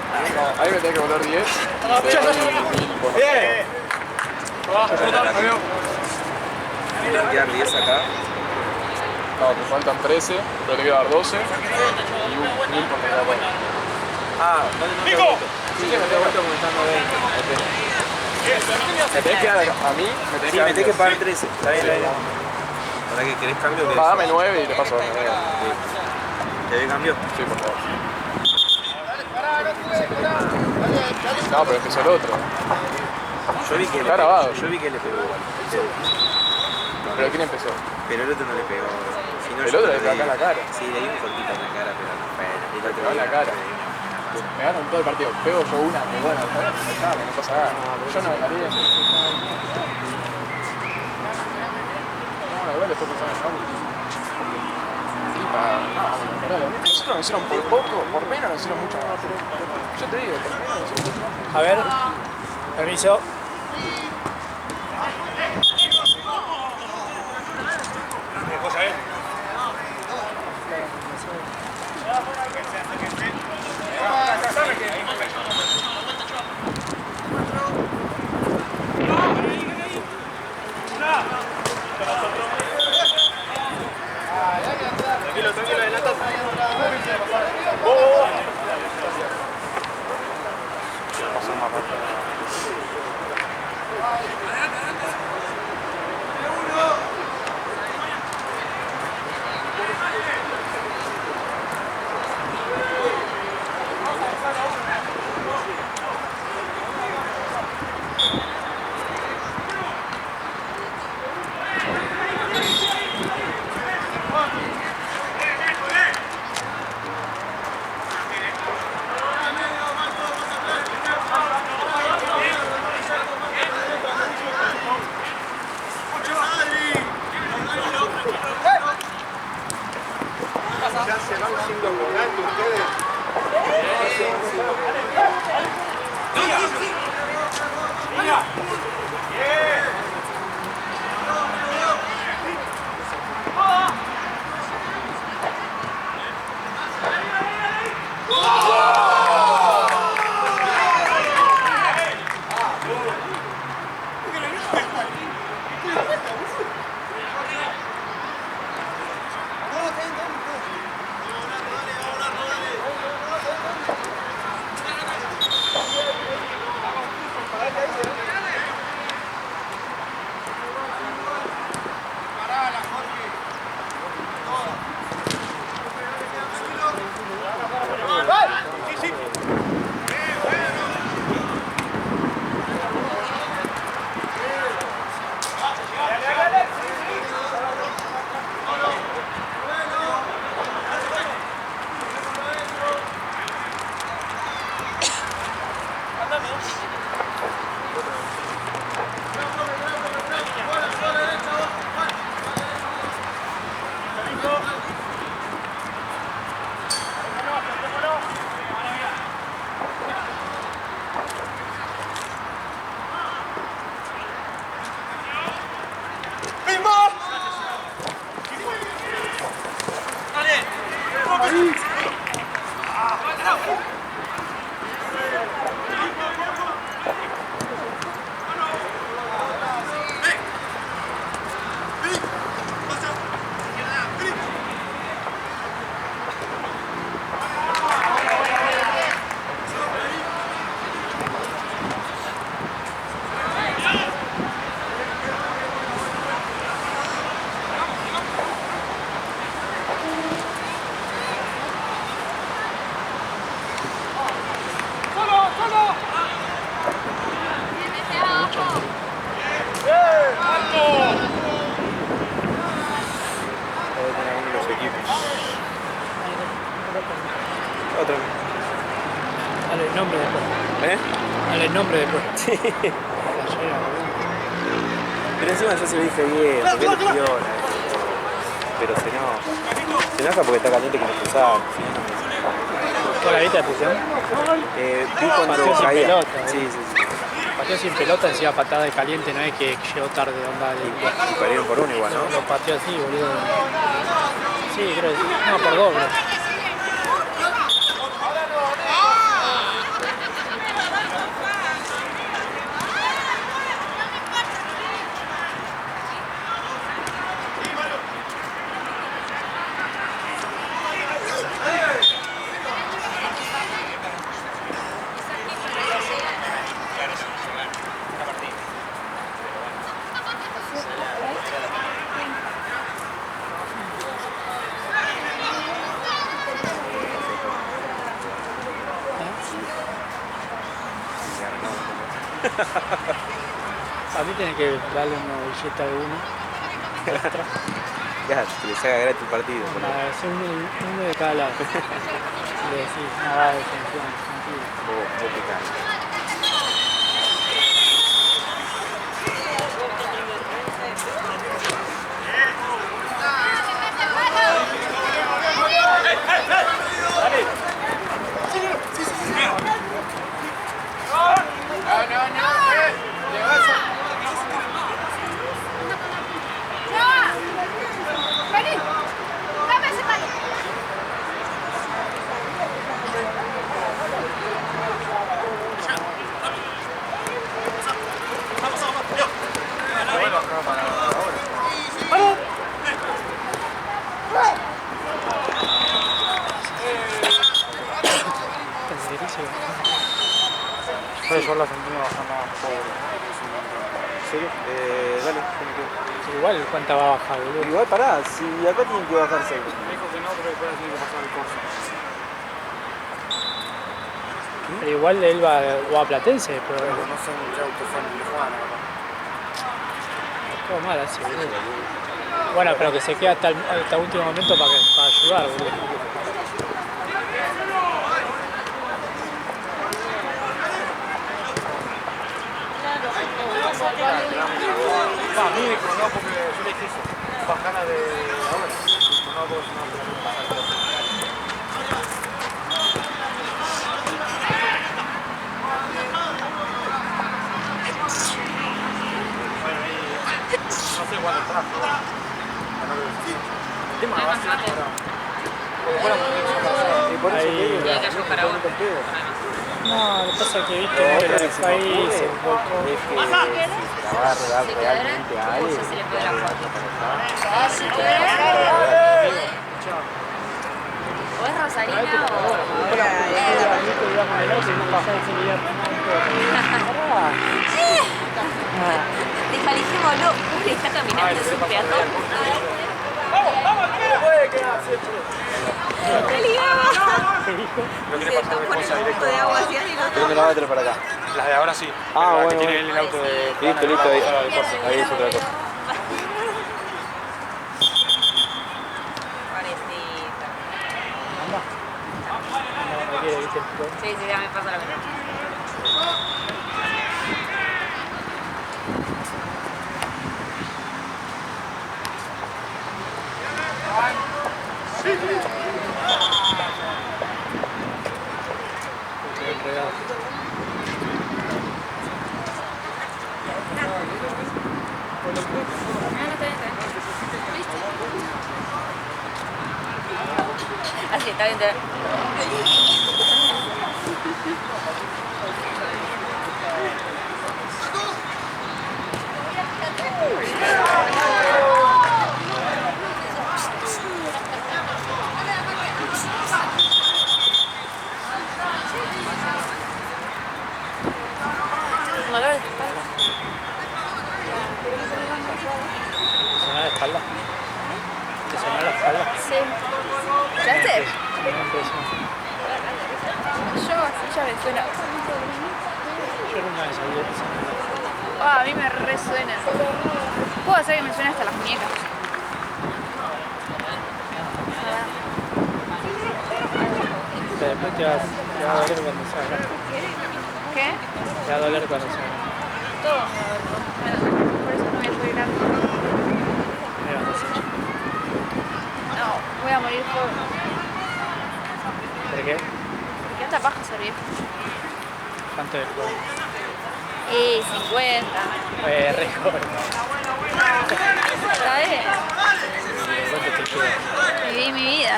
No, ahí me tenés que volar 10. Bien. Tienes que dar 10 acá. No, te faltan 13, pero te queda dar 12 y un 1000 por cada parte. Ah, no te vuelto. Sí, me te vuelto comenzando 20. Me tenés que dar a mí, me tenés Sí, que dar me tenés que 10. pagar 13. Está bien, está bien. ¿Para que querés cambio? Pagame 9 y te paso a 9. ¿Te doy cambio? Sí, por favor. No, pero empezó el otro. Yo vi que Está grabado. Yo vi que le pegó igual. ¿Pero quién empezó? Pero el otro no le pegó. Si no, El yo otro le le pegó acá en la cara. Sí, le di un cortito en la cara, pero no fue. Y el Le otro pegó en la cara. Me ganan todo el partido. Pego yo una, que bueno, no pasa nada. Yo no ganaría. No, igual después pensaba en el sí, nosotros nos hicieron por poco, por menos nos hicieron mucho más. Yo te digo, por menos nos hicieron mucho más. A ver. Permiso. Tranquilo, adelanta. Quiero pasar más rápido. Ya se van siendo volantes ustedes. Otra. Dale el nombre después. Dale el nombre después. Sí. Pero encima yo se lo dije bien, porque él pidió pero se enoja porque está caliente con los cruzados. ¿Vos la viste la expulsión? Vi cuando Pateó sin caía. pelota. Sí. Pateó sin pelota, encima patada de caliente, no es que llegó tarde onda. Y perdieron por uno igual, ¿no? Lo pateó así, boludo. Sí, creo que sí. No, por dos, bro. A mí tiene que darle una billeta de uno. Extra. Ya, que les haga gratis el partido. Hacer uno de cada lado. Le decís, nada de defensión, tranquilo. Vos picante. Yo la Argentina bajando pobre. ¿En serio? Dale, ¿cómo que? Igual, ¿cuánta va a bajar, boludo? Igual pará, si acá tienen que bajar 6. Dijo que no, pero después tiene que pasar el curso. Pero igual él va a Platense después. Pero no sé en qué auto fue en Tijuana. Todo mal así, boludo. Bueno, pero que se queda hasta último momento para ayudar, boludo. Va, micro, no, porque yo le dije eso. Bajana de ahora. No, porque no, no sé cuándo trajo. El tema va a ser ahora. Y por eso Ahí, que ya que buscar agua. No, lo que pasa es que viste No, muere pero el si país, no puede, el volcán. es que si se la va a dar Si realmente quedara, a alguien, se le puede dar la foto. Si quedara, o es Rosarina Deja, dijimoslo, está caminando, es un peatón. ¡Qué ligaba! No quiere pasar de cosas Un directo. poco de agua hacia y no ¿Dónde la va a traer para acá? Las de ahora sí. Ah, La bueno, que tiene bueno. el auto de. Listo, listo, ahí es otra cosa. Pobrecita. No quiere, viste. Sí, sí, ya me pasa la misma. Así, está bien, está bien. Dolor de espalda. ¿Te sonó la espalda? ¿Te sonó la espalda? Sí. ¿Escuchaste? No, empezó. Yo así ya me suena. Yo nunca me salió eso. A mí me resuena. Puedo hacer que me suene hasta las muñecas. Pero después te va a doler cuando salga. ¿Qué? Te va a doler cuando salga. Todo me va a doler. Bueno, por eso no voy a arreglar. Me vas a hacer. No, voy a morir por... ¿Por qué? Porque esta paja ser viejo. ¿Cuánto es joven? 50. Re joven. ¿Sabes? ¿Cuánto te queda? Viví mi vida.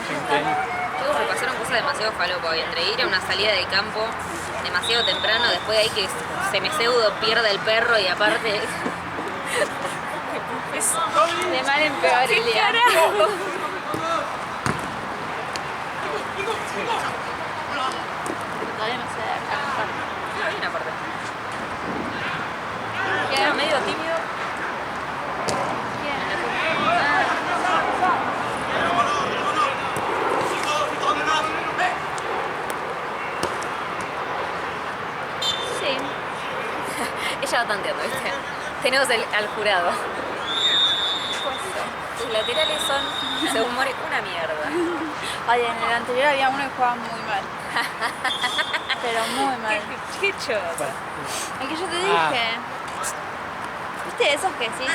Todos me pasaron cosas demasiado falopa hoy, entre ir a una salida de campo demasiado temprano, después de ahí que se me pseudo pierda el perro y aparte... De mal en peor el día. Todavía no sé arrancar. Está bien aparte. ¿Quién? Era medio tímido. Sí. Ella va tanteando, ¿viste? Tenemos al jurado. Tus laterales son, según More, una mierda. Ay, en el anterior había uno que jugaba muy mal. Pero muy mal. Qué chota. El que yo te dije. ¿Viste esos que decís?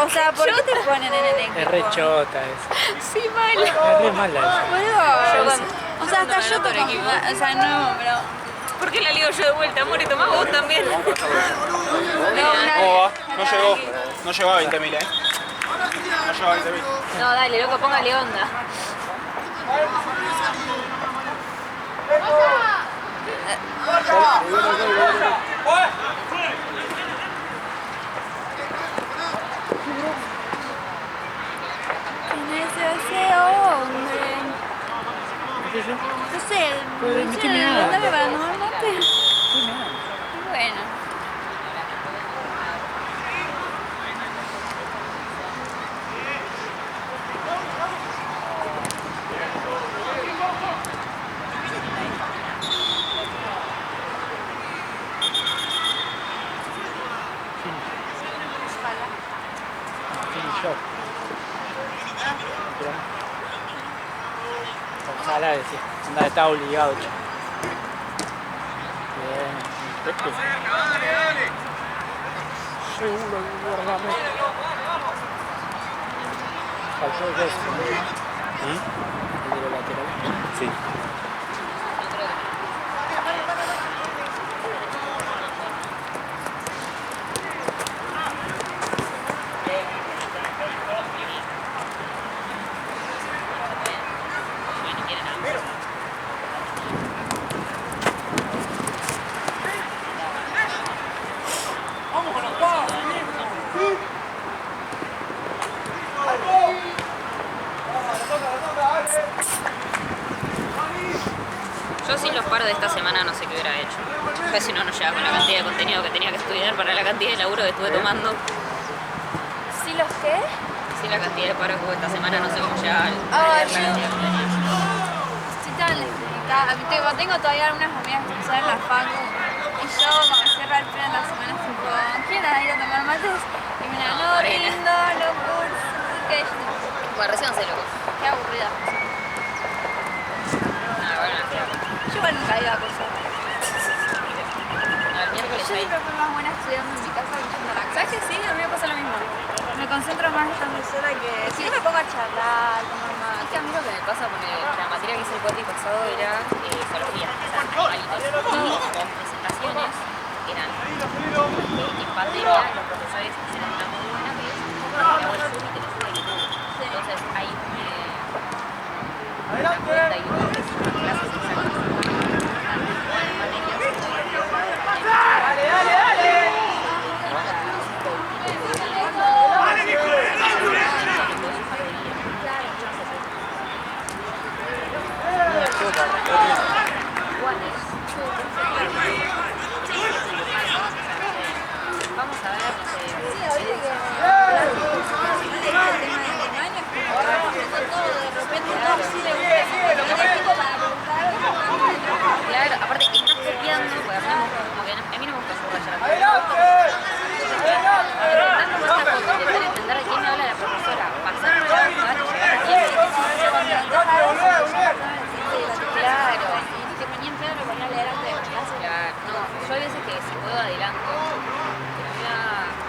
O sea, ¿por qué te ponen en el equipo? Es re chota esa. Sí, mal. Es re mala esa. Boludo. Yo O sea, hasta yo cuando me anoto en toco. equipo. O sea, no, pero. ¿Por qué la ligo yo de vuelta? More, tomá vos también. No, ¿Cómo va? No llegó. No llegó a 20.000, No llegó a 20.000. No, dale, loco, póngale onda. ¿Quién es ese hombre? ¿Qué sé yo? No sé, Pero no no sé, tiene nada. mandame para nombrarte. Bueno. Yo. Ojalá decir. Anda, está obligado, chico. Bien. Pepe. Seguro el guardameta. Falló el resto. El de los laterales. Sí. Yo sin los paros de esta semana no sé qué hubiera hecho. Pues si no, no llegaba con la cantidad de contenido que tenía que estudiar para la cantidad de laburo que estuve tomando. ¿Sí los qué? Sin la cantidad de paros que hubo esta semana no sé cómo llegaba Ah, a leer la cantidad de contenido. Estoy tan necesitada. Tengo todavía algunas amigas que empezaron la facu y yo cuando cierra el plan las semanas tipo, ¿quieren ir a tomar mates? Y me la no, Morena. rindo, no curso, que Bueno, recién se loco. qué aburrida. No, bueno, Yo igual nunca iba a cursar. el miércoles Yo ahí. siempre fui más buena estudiando en mi casa que yendo a la ¿Sabes clase. que sí? A mí me pasa lo mismo. Me concentro más estando sola que si no me pongo a charlar, tomar Es que mate. a mí lo que me pasa con la materia que hice el cuatri pasado era zoología, o sea, animalitos. Y las presentaciones eran en pandemia, los profesores hicieron una muy buena que es hago el Zoom y te lo sube a YouTube. Entonces hay una cuenta de YouTube que es una clase exactas. Vamos a ver, no sé. Sí, ahorita que el tema de años, como que va cambiando todo, de repente todo sí le gusta, el equipo para preguntar. Claro, aparte estás copiando, porque como que a mí no me gusta subrayar las cosas. Intentando más la foto, intentar entender de quién me habla la profesora, pasarme la hoja y llegar a tiempo. Claro. Que venía en pleno lo ponía a leer antes de la clase. Claro, no, yo hay veces que si puedo adelanto, pero me da,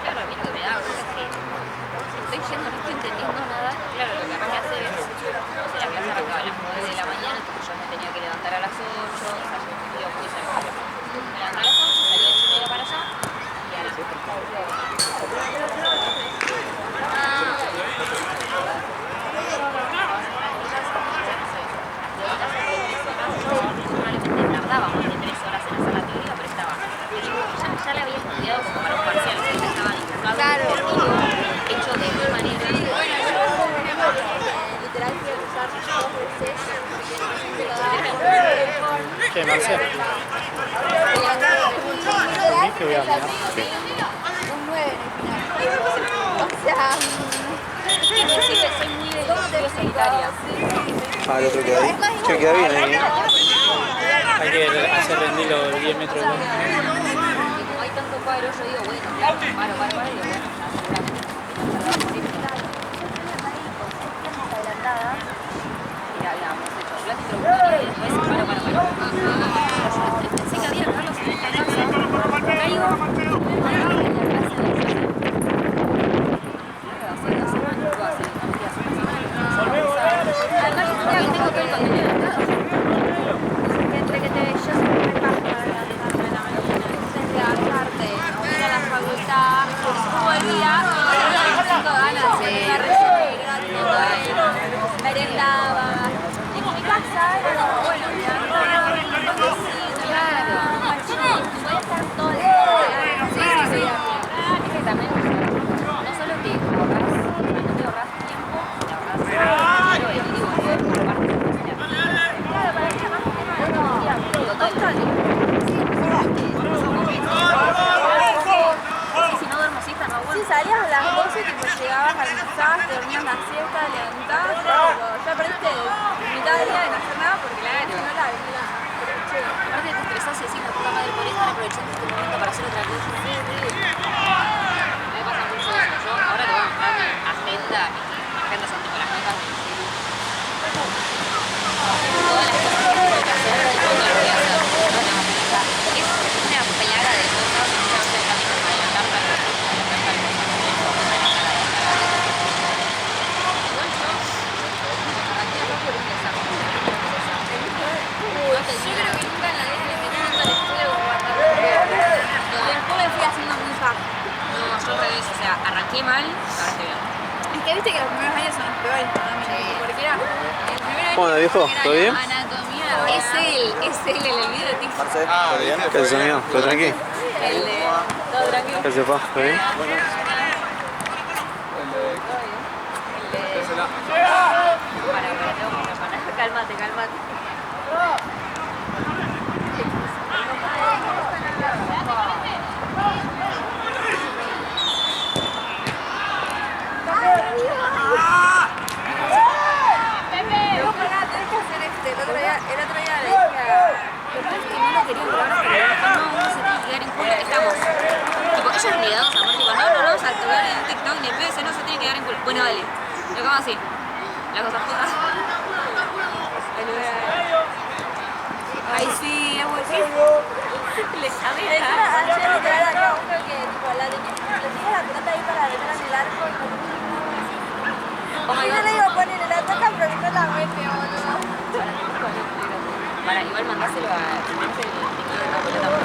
claro, a mí lo que me da cosa es que si estoy yendo, no estoy entendiendo nada, claro, lo que capaz que hacer es, no sé, la clase arrancaba a las 9 de la mañana, entonces yo me tenía que levantar a las 8, o sea, yo iba muy cerca. Me levanté a las 8, salí de 8:30 para allá, y a las 8. Probablemente tardaba más de 3 horas en hacer la teoría, pero estaba. Ya la había estudiado como para un parcial, o sea, ya estaba dibujado, Claro. hecho de mi manera. Bueno, yo literal fui a usar 2 veces. Che, Marcelo. Literal, que voy a mirar. un 9 en el final. O sea, Inclusive soy muy de solitaria. Ah, el otro queda ahí. Che, queda bien ahí. Hay que hacer rendir los 10 metros de Como hay cuadro, yo digo, bueno, claro, paro, y digo, bueno, seguramente adelantada. Mira, hemos hecho clase introductoria y después paro. Pensé que había Carlos en esta casa. Caigo. Merendaba. En mi casa era como, bueno, ya no voy a estar todo el día. Sí. Es que también, no solo te ahorras tiempo, te ahorras dinero, y digo, por parte de la Claro, para mí era más tema de energía. total. Si no duermo siesta, no Si aguanto. salías a las 12, tipo, llegabas, almorzabas, te dormías la siesta, te levantabas, ya perdiste mitad del día de no hacer nada porque la noche no la venía. Aparte te estresás y decís, la puta madre, por estar aprovechando este momento para hacer otra cosa. Sí. Me pasa mucho eso. Yo ahora tengo que buscar mi agenda, mi agenda son tipo las notas del celu. Todas las cosas que tengo que hacer, cuando las voy a hacer, no tengo que pensar. Es una plaga de cosas, muchas veces también para adelantar tal cosa. Yo creo que nunca en la vida le metí tanto al estudio como cuando después me fui haciendo muy fácil. No, yo al revés, o sea, arranqué mal, ahora estoy bien. Es que viste que los primeros años son los peores para mí, porque era el primer año Bueno, viejo, era ¿todo bien? anatomía, Es él, el video de TikTok. Marce, ¿todo bien? ¿Qué haces, amigo? ¿Todo tranqui? El de todo tranquilo. ¿Qué haces, pa? ¿Todo bien? Cálmate. El otro día le dije a... Es que no lo quería probar hasta que me dijo, no, uno se tiene que quedar en culo, estamos. Tipo, ellos negados, amor, tipo, no, salto, dale en TikTok, ni pedo, no se tiene que quedar en culo. Bueno, dale. Lo como así. La cosa puta. Ay, sí, es buenísimo. Le llamé Ayer literal había uno que tipo, le tenías la pelota ahí para detrás del arco y yo le digo, ponele la toca, pero no la mete, boludo. Para igual mandáselo a la pelota.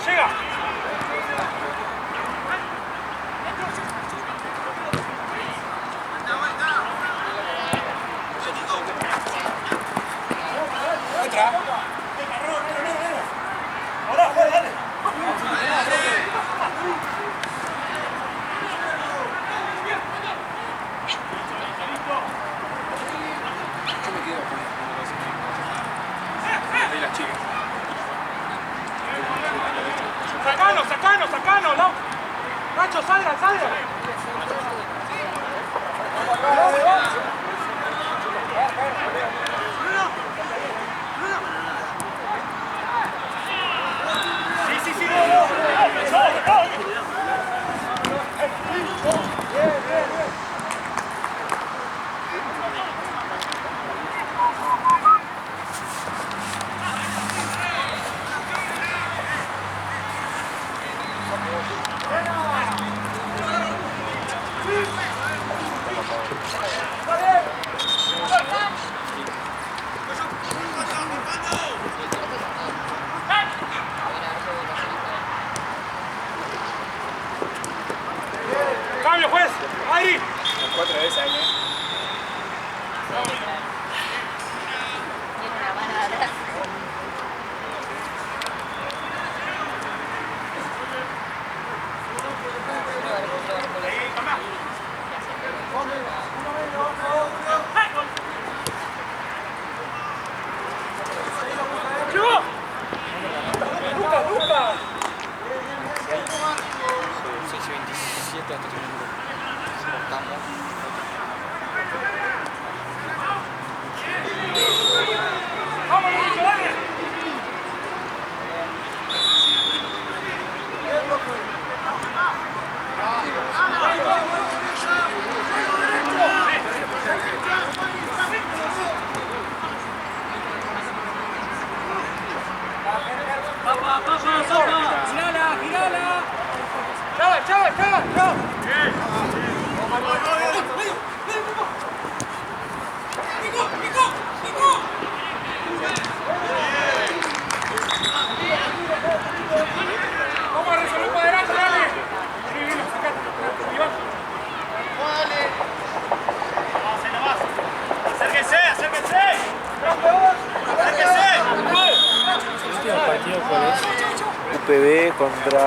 llega. Yo me quedo con de las chicas. Sacano, no. Nacho, salga. Sí. Cambio, juez. Ahí. Las 4 veces ahí. Tiene una mano atrás. ¡Llegó! ¡Luca! 6 y 27 hasta terminando. Cortamos. ¡Vamos, Lucho, dale! ¡Chava! Vamos a resolver para adelante, dale. Sí, vino, sacate. Iván. Acérquense. ¿El último partido cuál es? UPB contra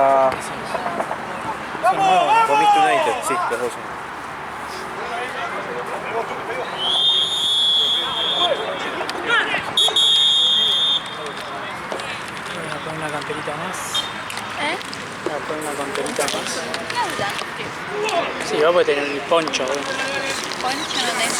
Comist United, sí, los dos son. Voy a poner una camperita más. Voy a poner una camperita más. ¿Qué hablan? Sí, va a poder tener el poncho. Poncho no tengo.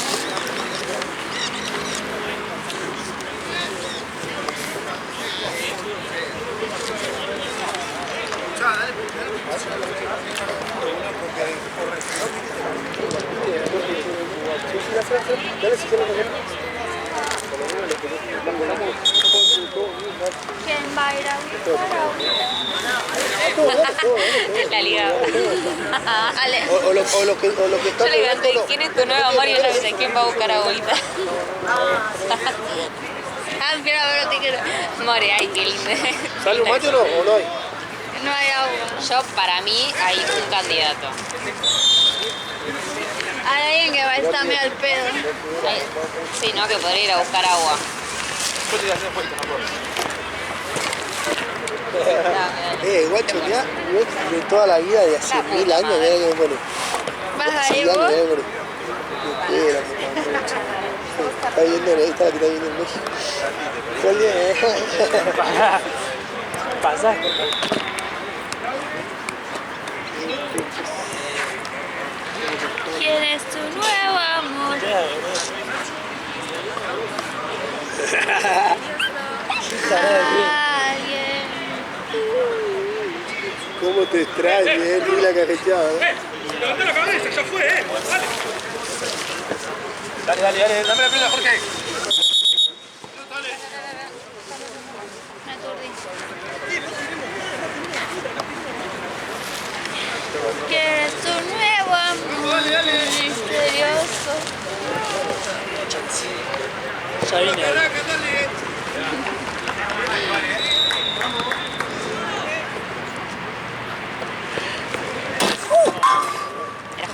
¿Quién va a ir a buscar La liga. Ale. O lo que Yo le pregunté, ¿quién es tu nuevo amor? Y ella me dice, ¿quién va a buscar agüita? Quiero ver lo que quiero. More, ay, qué lindo. ¿Sale un mate o no hay? No hay agua. Yo, para mí, hay un candidato. Hay alguien que va a estar medio al pedo. Sí, ¿no? Que podría ir a buscar agua. Después te voy a hacer vuelta, no puedo. Guacho, mirá, de toda la vida, de hace 1000 años, mirá que me pone. ¿Vas a Sí, ir mirá vos? que me pone. Está viendo, ahí está la que está viendo en México. Todo el día, Pasaste. ¿Quién es tu nuevo amor? Alguien. ¿Cómo te extraño, ni la cafeteada, Levantá la cabeza, ya fue, Dale. Dale, dame la pelota, Jorge. Me aturdí. ¿Quién es tu nuevo amor? Misterioso. Ya vine.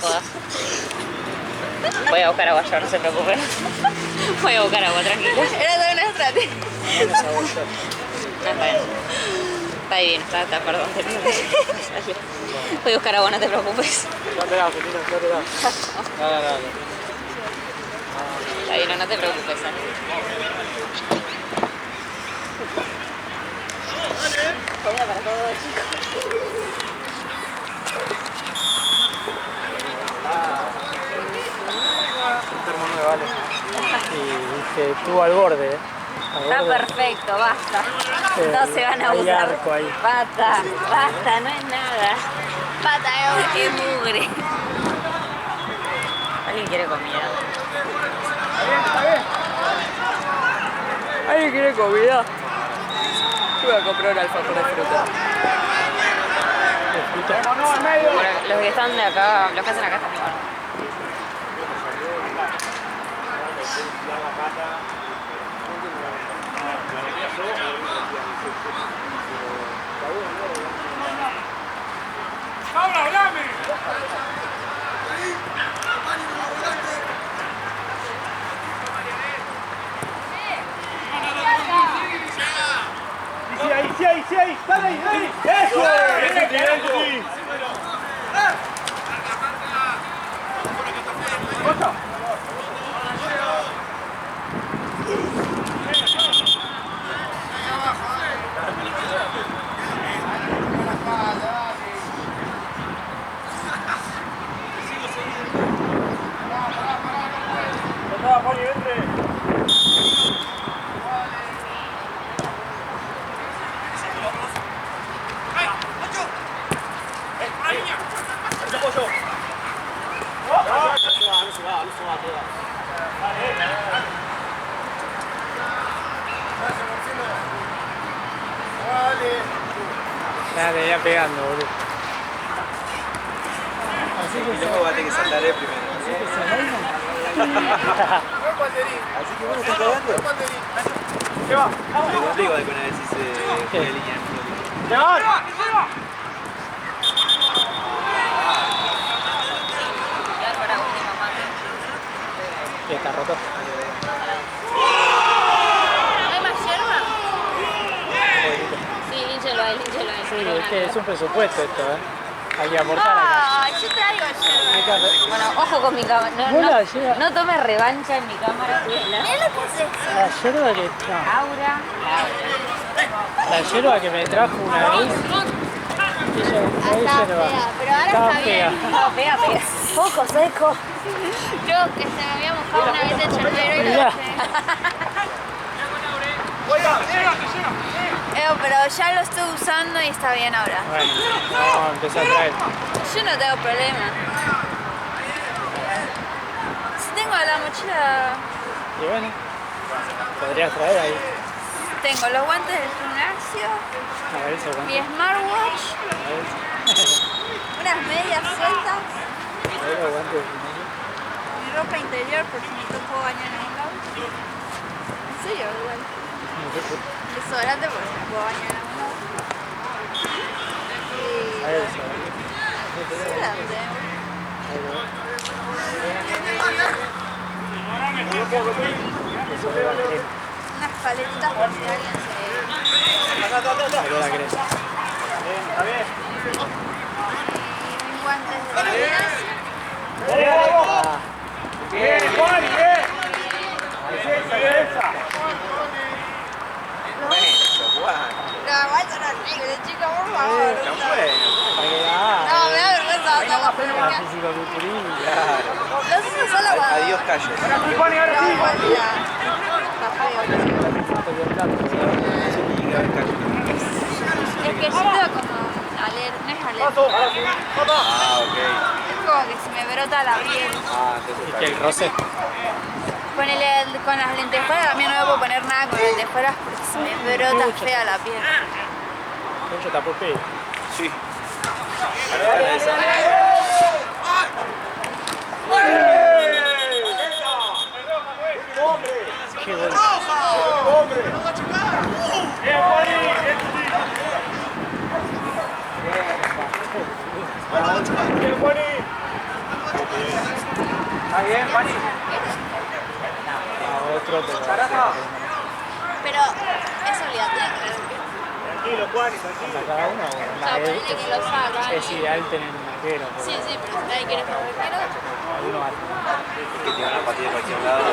jodas. Voy a buscar agua, yo no se preocupen. Voy a buscar agua, tranquila. Era toda una estrategia. Bueno, esa bolsa. No, está bien. Está bien, está, perdón. Voy a buscar agua, no te preocupes. Date la, Argentina, date la. Dale. Está bien, no te preocupes. Comida para todos, chicos. Termo 9, vale. Y dije, estuvo al borde, ¿eh? Está perfecto, basta. No se van a hay abusar. arco ahí. Basta, no es nada. Pata, Qué mugre. ¿Alguien quiere comida? ¿Alguien quiere comida? Yo voy a comprar un alfajor de fruta. Bueno, los que están de acá, los que hacen acá están igual. Sí, dale ahí, eso. Nada, te venía pegando, boludo. Así que luego va a tener que saltar él primero. Así que vos estás cagando. ¿Qué va? Te complico alguna vez si se juega línea. ¿Qué va? ¿Qué está roto? ¿Hay más hierba? Sí, línchelo ahí. Sí, es que es un presupuesto esto, ¿eh? Hay que aportar acá. Ay, yo traigo hierba. Bueno, ojo con mi cámara. No tomes revancha en mi cámara. Mira lo que es esto. La yerba que... No, Laura. la yerba que me trajo una vez... Ella no es Está yerba. fea, pero ahora Estaba está fea. bien. No, pega. Poco seco. Yo que se me había mojado una vez el yerbero y lo Mirá. dejé. Pero ya lo estoy usando y está bien ahora. Bueno, vamos a empezar a traer. Yo no tengo problema. Si tengo la mochila, Y bueno, podrías traer ahí. tengo los guantes del gimnasio, A ver, eso mi cuánto. smartwatch, A ver. unas medias sueltas, A ver, aguante. mi ropa interior por si me puedo bañar en un lado. En serio, igual. Desodorante por si me puedo bañar en un lado. A ver, Y eso. desodorante. Unas paletitas por si alguien se... Sacó la crema. Y mis guantes de gimnasio. Ah, Bien, Juan, bien. Esa. No, aguanta no artículo, chicos, por favor. para que No, me da vergüenza hacerlo, pero me queda... fisicoculturismo. Los uso solo cuando... Adiós, callo. No, igual ya. Está feo. Es que yo tengo como no es alergia. Ah, ok. Es como que se me brota la piel. Ah, entonces está ¿Qué, el bien. roce? Con las lentejuelas también no me puedo poner nada con lentejuelas porque se me brota fea la piel. Mucho tapopé. Sí. Ahora esa. Qué bueno. Bien, Juani. Bien, Juani. otro, pero Pero es obligatorio. Tranquilo, Juan, tranquilo. ¿contra cada uno? O sea, ponele que lo sacan. Es ideal tener un arquero. Sí, sí, pero si nadie quiere jugar arquero, Alguno va. Que tiene una partida de cualquier lado.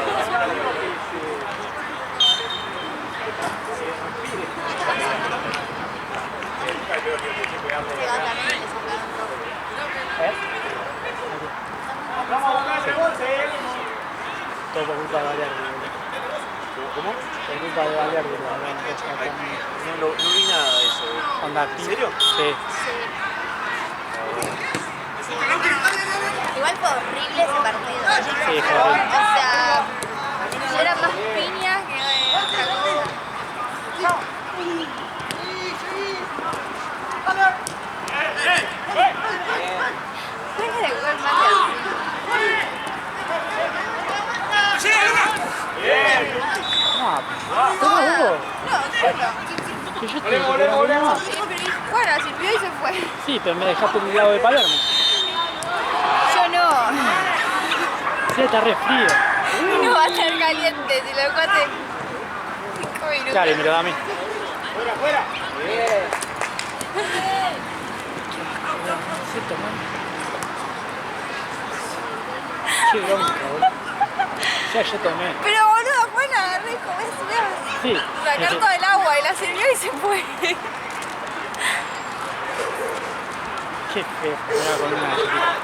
se va también y le sacaron rojo. ¿Eh? Todo por culpa de Valerdi. ¿Cómo? Por culpa de Valerdi. No vi nada de eso. Onda, ¿En serio? Sí. Igual fue horrible ese partido. Sí, fue horrible. O sea, eran más piñas que otra cosa. Deja de jugar más No, ¿cómo hubo? No, Que yo te no. sí, pero bueno, sirvió y se fue. Sí, pero me dejaste en el lado de Palermo. Yo no. Sí, está re frío. No va a estar caliente, si lo dejo hace 5 minutos. Claro, y me lo da a mí. Fuera, fuera. Qué bronca, boludo. Ya yo tomé. Pero boludo, fue la agarré como es, Sí. sacar todo el agua y la sirvió y se fue. Qué feo. Era con una chiquita.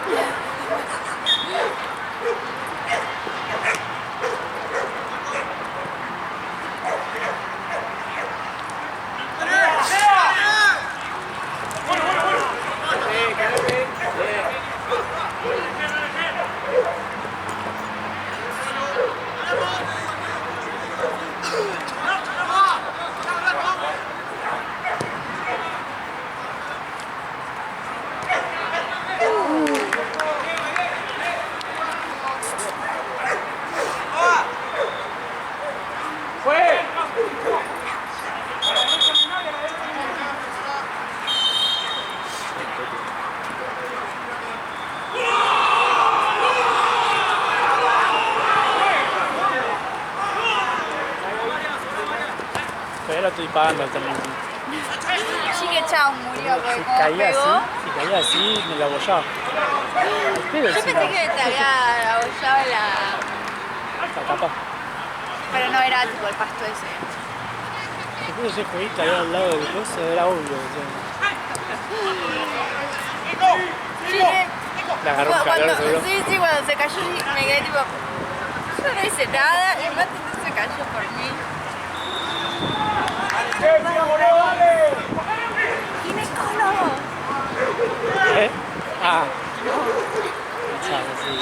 Pero ahora estoy pagando el término. Chique Chao murió porque Si como caía pegó. así, si caía así, me la abollaba. Pero Yo pensé que te había abollado la tapa. pero no era tipo el pasto ese. Si puso ese jueguito ahí al lado del coso, era obvio. Sí, Le agarró un calor seguro. sí, cuando se cayó me quedé tipo, yo no hice nada y Mate se cayó por mí. ¿Quién es Colo? ¿Eh? Ah. Pensaba, sí.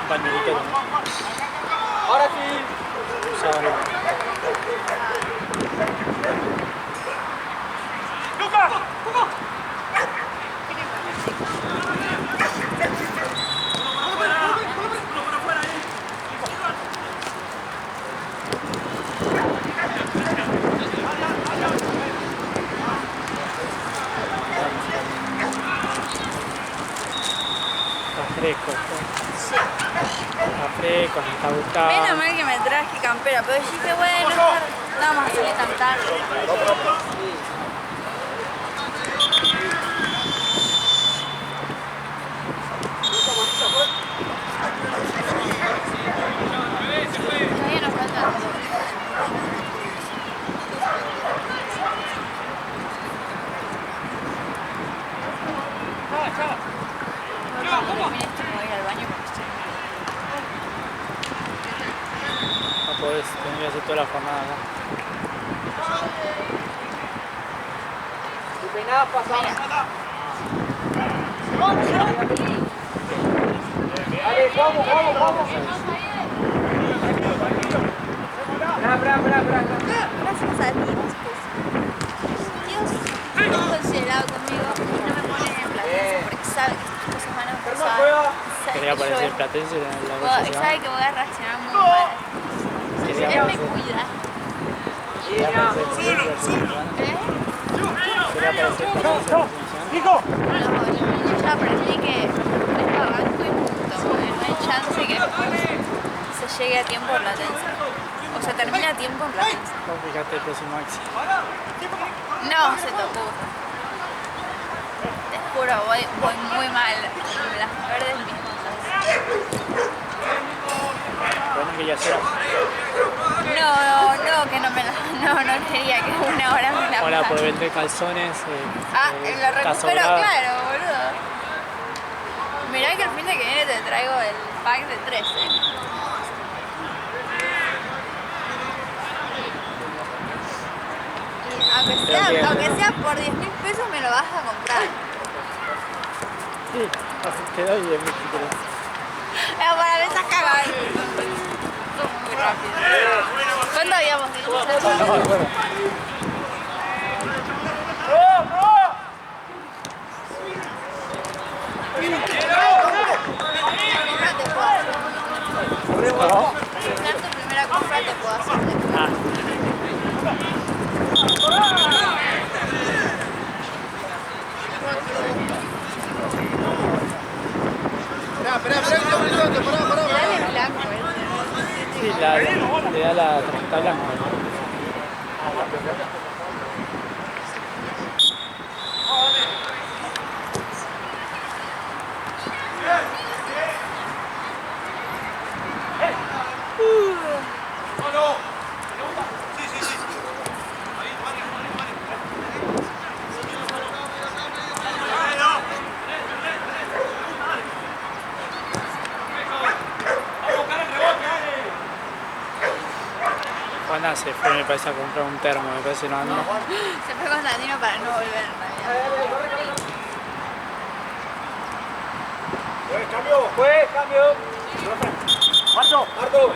Pañuelito también. Ahora sí. Usaban el- Está fresco. Está fresco, me está gustando. Menos mal que me traje campera, pero yo dije, bueno, no vamos a salir tan tarde. Todavía nos faltan dos. Cuando termine esto me voy a ir al baño porque estoy... No podés, tendría que hacer toda la jornada acá. Peinada, pasada. Dale, vamos. Espera. Gracias a Dios, Dios es considerado conmigo y no me pone en Platense porque sabe que estas cosas van a pasar. Quería aparecer en Platense en la cosa. Sabe que voy a reaccionar muy mal. Quería Él me aparecer. cuida. Quería aparecer en ¿Eh? Quería aparecer en No, yo ya aprendí que es barranco y punto. No hay chance que se llegue a tiempo en Platense. O se termina a tiempo en Platense. ¿Cómo fijaste el próximo Axi? No, se tocó. Te juro, voy muy mal. Las verdes mis cosas. Bueno, que ya será. No, que no me la... No quería que una hora me la Ahora por pase. vender calzones. Lo está recupero, sobrado. claro, boludo. Mirá que el fin de que viene te traigo el pack de 13. Aunque sea por 10.000 pesos me lo vas a comprar. Sí, te doy 10.000 si querés. Pero para mí estás cagado. Muy rápido. ¿Cuándo habíamos dicho? No me acuerdo. ¿No? Dar tu primera compra te puedo hacer. Ah, Dale blanco, sí, le da la tarjeta blanca. Juana se fue, me parece, a comprar un termo, me parece, no anda. Se fue Constantino para no volver en realidad. Cambio. Marto.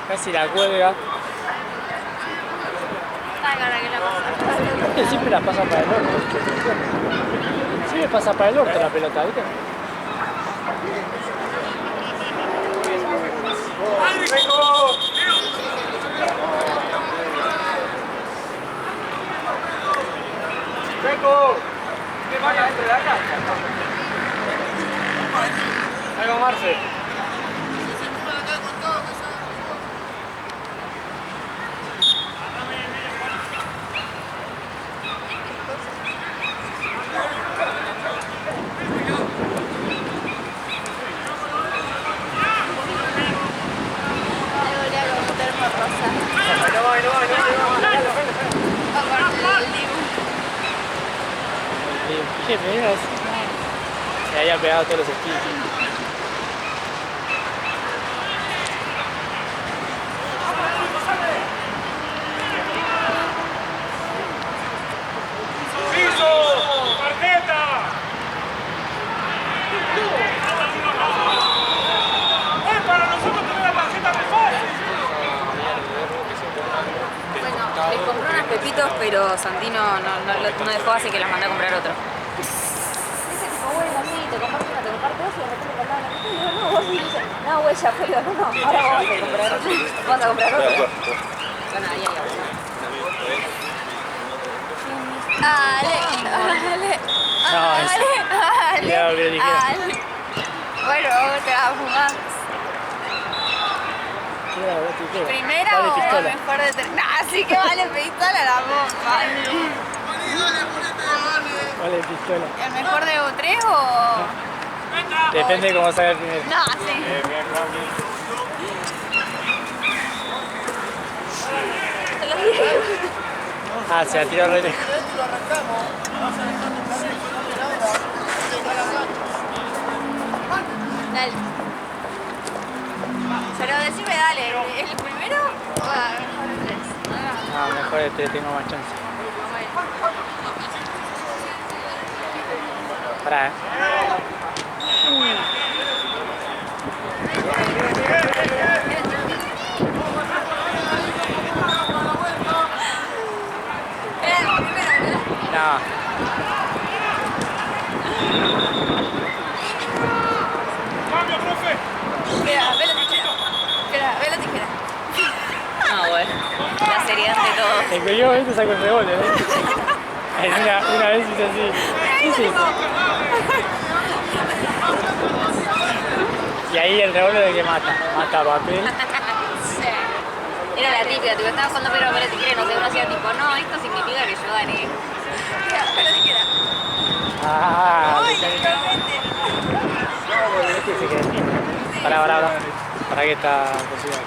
Casi la cuelga. Ay, cara, que la pasa. Siempre la pasa para el orto. Siempre pasa para el orto la pelota, ¿viste? Vengo. Que vaya dentro de la cancha. Ahí va Marce. ¿Qué pegas? Se había pegado todos los skills. Bueno, les compré unas pepitos, pero Santino no dejó, así que las mandé a comprar otro. Dice tipo, bueno, sí, te comparto una, te comparto dos y de repente compraba una pepita y digo, no, vos dices, no, güey, ya fue, no, ahora vamos a comprar otro. Vamos a comprar otro. Bueno, ahí. Ale. Bueno, vamos a fumar. Primera Vale, o pistola. mejor de tres. Nah, sí que vale pistola la bomba. Vale, pistola. ¿El mejor de tres o...? Depende de cómo salga el primero. No, sí. Te lo dije. Ah, se la tiró re lejos. Dale. Pero decime, dale, ¿el primero o mejor el 3? No, mejor el 3, tengo más chance. Pará, No. Espera, ve la tijera. Espera, ve la tijera. No, bueno. La seriedad de todo. El que yo este saco el revólver, ¿eh? Una vez hice así. ¿Qué es eso? Y ahí el revólver de que mata papel. Sí. Era la típica, tipo, estaba jugando pero la tijera y no sé, uno hacía tipo, no, esto significa que yo gané. Ve la tijera. Ah, Ay, igualmente. este se queda así. Pará. Pará que está posible.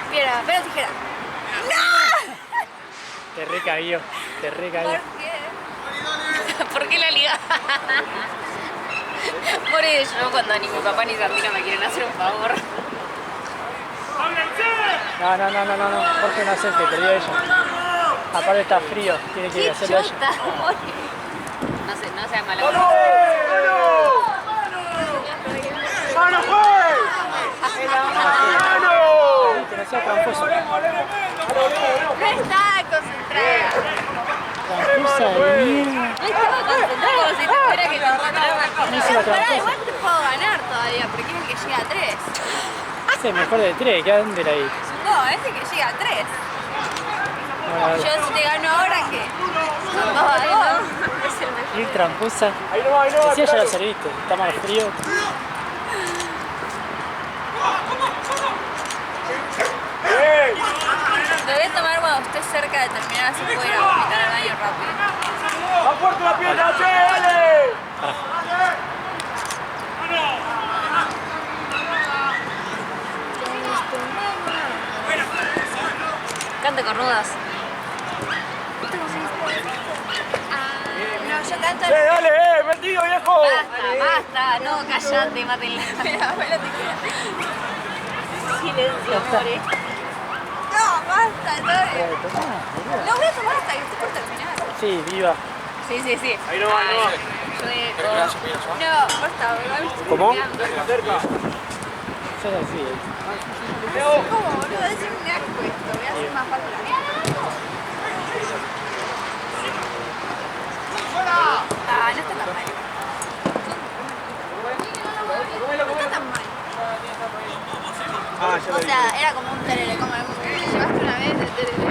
Espera, ve la tijera. Te recabió. ¿Por qué? ¿Por qué la liga? Por eso, yo cuando ni mi papá ni Sandino me quieren hacer un favor. No. Jorge no acepte, perdió ella. Aparte está frío, tiene que hacerlo ella. Chota, no sea mala. Que no sea tramposo. No está concentrada. Tramposa de mierda. No estaba concentrado como si te fuera que concentraba. No hizo la Pará, tramposa. igual te puedo ganar todavía, porque es el que llega a 3. Ese es mejor de 3, ¿qué dónde la ahí? No, es el que llega a 3. Bueno, Yo si te gano ahora, ¿qué? Son 2 a 2. Es el mejor. ir tramposa. Decía ya lo serviste, está más frío. Lo voy a tomar cuando esté cerca de terminar, así puedo ir a vomitar al baño rápido. ¡Va fuerte la pierna, che, dale! Cante cornudas. No, yo canto. Dale, metido, viejo! Basta, no, callate, mátenla. Espera, ve la tijera. Silencio, amores. No, basta, no. Lo voy a tomar hasta que esté por terminar. Sí, viva. Sí. Ahí no va, ahí no va. No, basta, ¿verdad? ¿Cómo? Cerca. Eso es así. ¿Cómo, boludo? Es un asco esto. Voy a hacer más fácil la vida. Ah, no está tan mal. No está tan mal. Ah, ya O sea, era como un tereré, como el que llevaste una vez de tereré.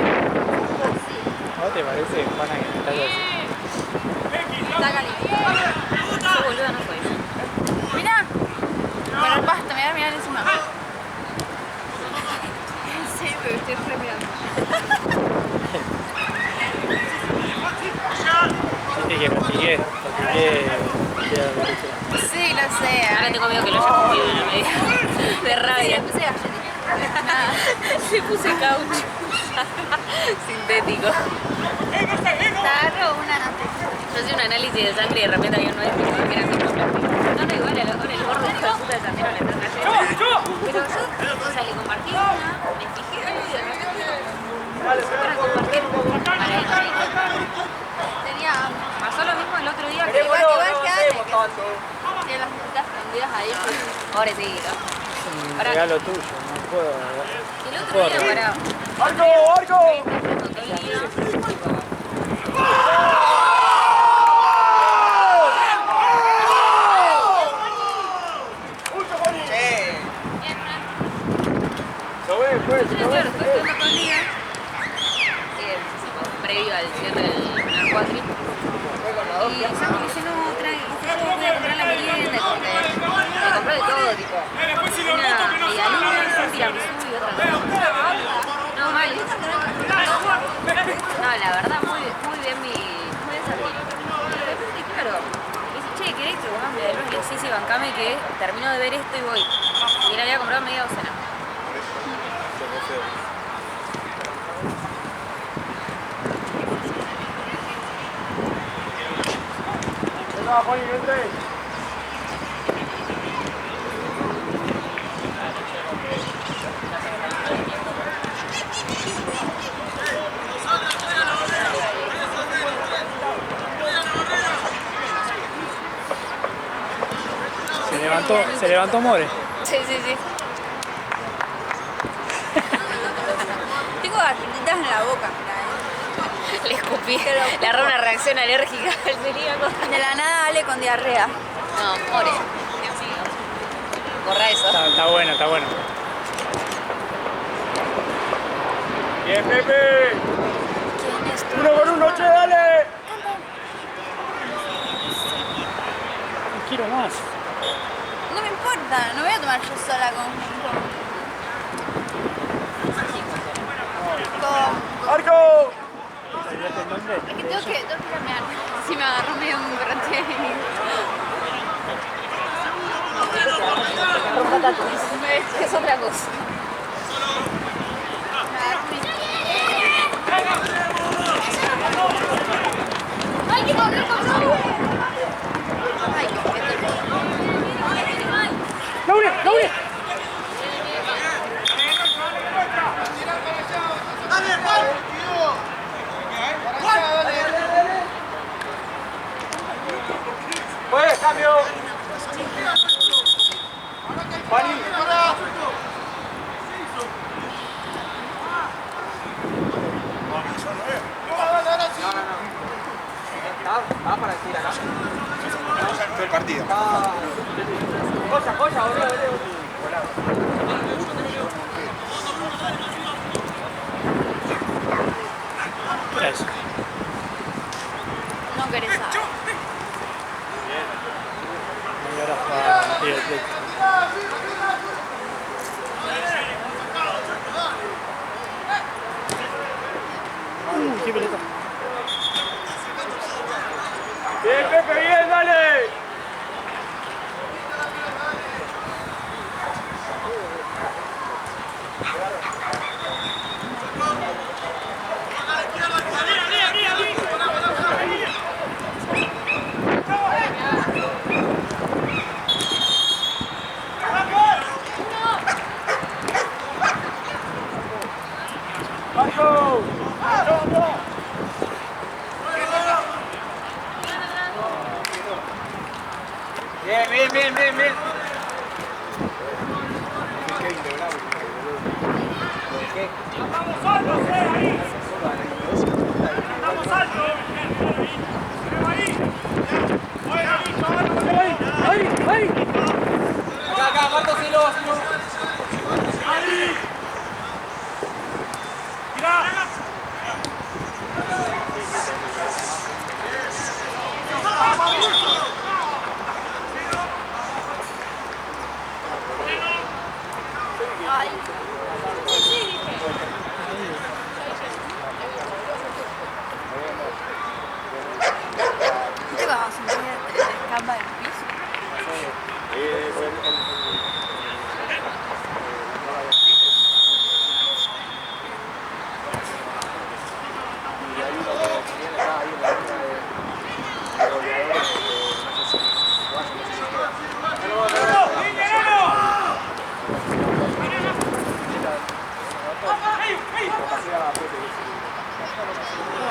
Así. ¿No te parece, Juana, que estás así? Está caliente. Esa boluda no fue. Mirá. Bueno, basta, mirá encima. En serio, me estoy re mirando. Viste que practiqué. Sí, lo sé. Ahora tengo miedo que lo haya comido en la media. De rabia. Le puse galletita. Nada. Le puse caucho. Sintético. Agarro una antes. Yo hacía un análisis de sangre y de repente había uno de mis que era microplástico. No, igual el gordo hijo de puta de Sandino le traje ayer. Pero yo, o sea, le compartí una, me fijé y de repente para compartir para el Tenía hambre. pasó lo mismo el otro día que Igual quedate. Tiene las musitas prendidas ahí. pobrecito. Es un regalo tuyo, no puedo. El otro día, pará. ¡Arco, arco! Todo el día. Pues, Claro, estoy estudiando todo el día. Previo al cierre del cuatri. Y Santi me dice, no, trae, yo voy a comprar la merienda, como que me compré de todo, tipo. Una medialuna, un tiramisú y otra cosa. No, mal. No, la verdad, muy bien mi de ver esto y voy. Y le había comprado media docena. Se levantó More. Sí, sí, sí. Tengo galletitas en la boca, mirá, Le escupí. Te lo Le agarró una reacción alérgica al celíaco. De la nada Ale con diarrea. No, more. Dios mío. Borra eso. Está bueno, está bueno. Bien, Pepe. ¿Quién es tu 1 por 1, che, dale. Un kilo más. No me importa, no voy a tomar yo sola con ¡Arco! Es que tengo que ir a mear. Si me agarro medio un broche. Es otra cosa. ¡Ay, qué corre, ¡ay, ¡Laure! ¡Laure! ¡Pues, cambio! ¡Juaní! Va para decir acá. Todo el partido. Cosa, boludo. ¿Qué es? No querés saber. Y ahora para River Plate. ¡Qué pelota! Bien, Pepe, bien, dale. Bien. Acá, Marto, Silo. Ay. ¿Viste cuando se me escapa del piso?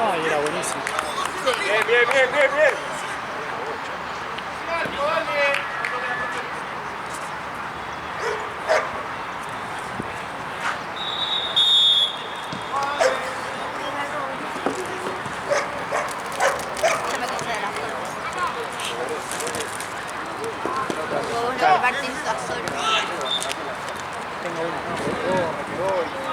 Ay, era buenísimo. Bien. Se me cansé de las fotos. Vos lo partís a solo. Tengo uno, no.